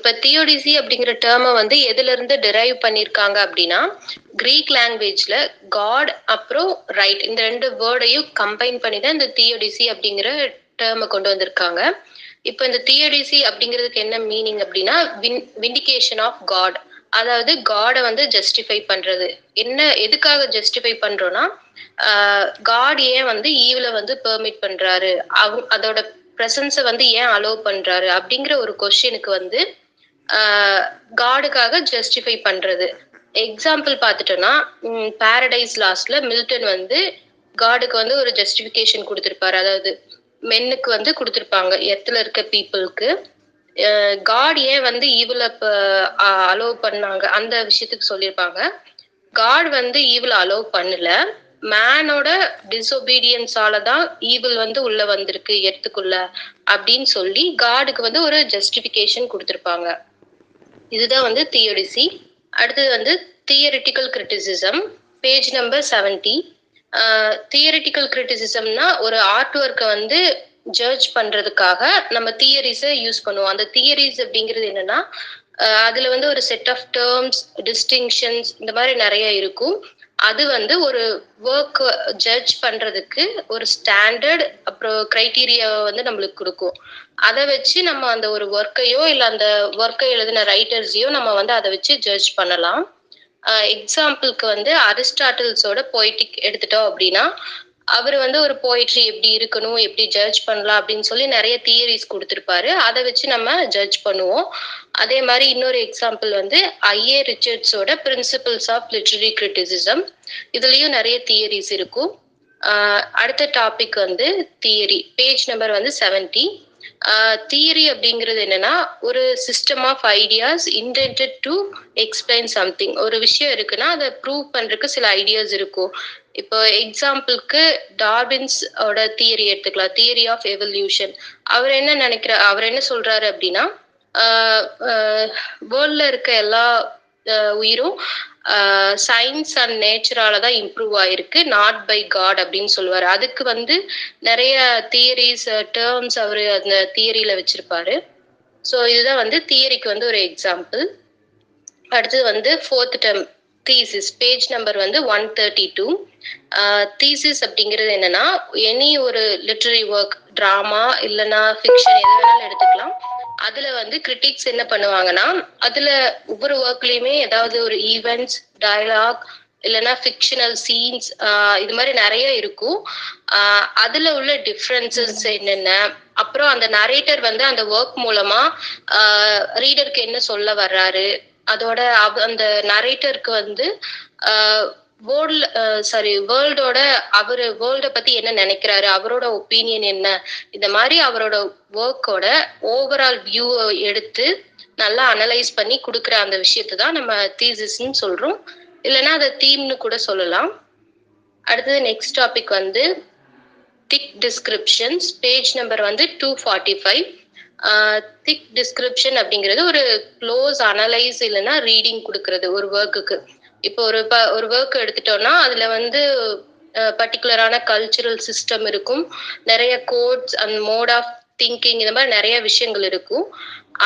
இப்ப தியோடிசி அப்படிங்கிற டேர்மை வந்து எதுல இருந்து டிரைவ் பண்ணிருக்காங்க அப்படின்னா, கிரீக் லாங்குவேஜ்ல காட் அப்புறம் ரைட் இந்த ரெண்டு வேர்டையும் கம்பைன் பண்ணி தான் இந்த தியோடிசி அப்படிங்கிற டேர்மை கொண்டு வந்திருக்காங்க. இப்ப இந்த தியோடிசி அப்படிங்கிறதுக்கு என்ன மீனிங் அப்படின்னா, விண்டிகேஷன் ஆஃப் காட். அதாவது காடை வந்து ஜஸ்டிஃபை பண்றது. என்ன எதுக்காக ஜஸ்டிஃபை பண்றோம்னா, காட் ஏன் வந்து ஈவில வந்து பெர்மிட் பண்றாரு, அதோட பிரசன்ஸை வந்து ஏன் அலோவ் பண்றாரு அப்படிங்கிற ஒரு கொஸ்டினுக்கு வந்து காடுக்காக ஜஸ்டிஃபை பண்றது. எக்ஸாம்பிள் பார்த்துட்டோம்னா, பாரடைஸ் லாஸ்ட்ல மில்டன் வந்து காடுக்கு வந்து ஒரு ஜஸ்டிஃபிகேஷன் கொடுத்திருப்பாரு. அதாவது மென்னுக்கு வந்து கொடுத்திருப்பாங்க, எர்த்ல இருக்க பீப்புளுக்கு காட் ஏன் வந்து ஈவில அலோவ் பண்ணாங்க அந்த விஷயத்துக்கு சொல்லியிருப்பாங்க. காட் வந்து ஈவில் அலோவ் பண்ணல, மேனோட டிசொபீடியன்ஸால தான் ஈவில் வந்து உள்ள வந்திருக்கு எர்த்துக்குள்ள அப்படின்னு சொல்லி காடுக்கு வந்து ஒரு ஜஸ்டிஃபிகேஷன் கொடுத்திருப்பாங்க. இதுதான் வந்து தியோடிசி. அடுத்தது வந்து theoretical criticism, page number 70. Theoretical கிரிட்டிசிசம்னா ஒரு ஆர்ட் ஒர்க்கை வந்து ஜட்ஜ் பண்றதுக்காக நம்ம தியரிஸை யூஸ் பண்ணுவோம். அந்த தியரிஸ் அப்படிங்கிறது என்னன்னா, அதுல வந்து ஒரு செட் ஆஃப் டேர்ம்ஸ், டிஸ்டிங்ஷன்ஸ் இந்த மாதிரி நிறைய இருக்கும். அது வந்து ஒரு ஒர்க் ஜட்ஜ் பண்றதுக்கு ஒரு ஸ்டாண்டர்ட் அப்புறம் கிரைட்டீரியாவை வந்து நம்மளுக்கு கொடுக்கும். அதை வச்சு நம்ம அந்த ஒரு ஒர்க்கையோ இல்லை அந்த ஒர்க்கை எழுதின ரைட்டர்ஸையோ நம்ம வந்து அதை வச்சு ஜட்ஜ் பண்ணலாம். எக்ஸாம்பிளுக்கு வந்து அரிஸ்டாட்டில்ஸோட போய்டிக் எடுத்துட்டோம் அப்படின்னா, அவர் வந்து ஒரு போயிட்ரி எப்படி இருக்கணும், எப்படி ஜட்ஜ் பண்ணலாம் அப்படின்னு சொல்லி நிறைய தியரிஸ் கொடுத்திருப்பாரு. அதை வச்சு நம்ம ஜட்ஜ் பண்ணுவோம். அதே மாதிரி இன்னொரு எக்ஸாம்பிள் வந்து ஐஏ ரிச்சர்ட்ஸோட பிரின்சிபிள்ஸ் ஆஃப் லிட்ரரி கிரிட்டிசிசம். இதுலயும் நிறைய தியரிஸ் இருக்கும். அடுத்த டாபிக் வந்து தியரி, பேஜ் நம்பர் வந்து 70. தியரி அப்படிங்கிறது என்னன்னா, ஒரு system of ideas intended to explain something. ஒரு விஷயம் இருக்குன்னா அதை ப்ரூவ் பண்றதுக்கு சில ஐடியாஸ் இருக்கும். இப்போ எக்ஸாம்பிளுக்கு டார்வின்ஸ் ஓட தியரி எடுத்துக்கலாம், தியரி ஆஃப் எவல்யூஷன். அவர் என்ன சொல்றாரு அப்படின்னா, வேர்ல்ட்ல இருக்க எல்லா உயிரும் சயின்ஸ் அண்ட் நேச்சரால தான் இம்ப்ரூவ் ஆயிருக்கு, நாட் பை காட் அப்படின்னு சொல்லுவாரு. அதுக்கு வந்து நிறைய தியரிஸ், டேர்ம்ஸ் அவரு அந்த தியரியில வச்சிருப்பாரு. ஸோ இதுதான் வந்து தியரிக்கு வந்து ஒரு எக்ஸாம்பிள். அடுத்தது வந்து 4th term thesis, page number வந்து 132. தீசிஸ் அப்படிங்கிறது என்னன்னா, எனி ஒரு லிட்ரரி ஒர்க், டிராமா இல்லைன்னா ஃபிக்ஷன் எது வேணாலும் எடுத்துக்கலாம். அதுல வந்து கிரிட்டிக்ஸ் என்ன பண்ணுவாங்கன்னா, அதுல ஒவ்வொரு ஒர்க்லயுமே ஏதாவது ஒரு ஈவெண்ட்ஸ், டயலாக் இல்லைன்னா ஃபிக்ஷனல் சீன்ஸ் இது மாதிரி நிறைய இருக்கும். அதுல உள்ள டிஃப்ரென்சஸ் என்னென்ன, அப்புறம் அந்த நரேட்டர் வந்து அந்த ஒர்க் மூலமா ரீடருக்கு என்ன சொல்ல வர்றாரு, அதோட அந்த நரேட்டருக்கு வந்து வேர்ல்டோட வேர்ல்ட பத்தி என்ன நினைக்கிறாரு, அவரோட ஒப்பீனியன் என்ன, இந்த மாதிரி அவரோட ஒர்க்கோட ஓவரால் வியூ எடுத்து நல்லா அனலைஸ் பண்ணி கொடுக்குற அந்த விஷயத்தை தான் நம்ம தீசிஸ்ன்னு சொல்றோம், இல்லைன்னா அதை தீம்னு கூட சொல்லலாம். அடுத்தது நெக்ஸ்ட் டாபிக் வந்து திக் டிஸ்கிரிப்ஷன்ஸ், பேஜ் நம்பர் வந்து 245. திக் டிஸ்கிரிப்ஷன் அப்படிங்கிறது ஒரு க்ளோஸ் அனலைஸ் இல்லைன்னா ரீடிங் கொடுக்கறது ஒரு ஒர்க்குக்கு. இப்போ ஒரு ஒர்க் எடுத்துட்டோம்னா அதுல வந்து பர்டிகுலரான கல்ச்சுரல் சிஸ்டம் இருக்கும், நிறைய codes and mode of thinking, இந்த மாதிரி நிறைய விஷயங்கள் இருக்கும்.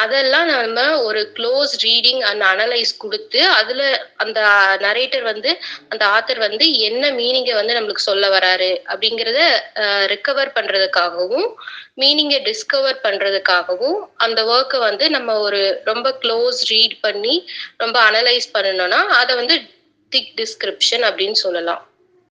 அதெல்லாம் நம்ம ஒரு க்ளோஸ் ரீடிங் அண்ட் அனலைஸ் கொடுத்து அதுல அந்த நரேட்டர் வந்து அந்த ஆத்தர் வந்து என்ன மீனிங்கை வந்து நம்மளுக்கு சொல்ல வராரு அப்படிங்கிறத ரிகவர் பண்றதுக்காகவும் மீனிங்கை டிஸ்கவர் பண்றதுக்காகவும் அந்த ஒர்க்கை வந்து நம்ம ஒரு ரொம்ப க்ளோஸ் ரீட் பண்ணி ரொம்ப அனலைஸ் பண்ணணும்னா அதை வந்து திக் டிஸ்கிரிப்ஷன் அப்படின்னு சொல்லலாம்.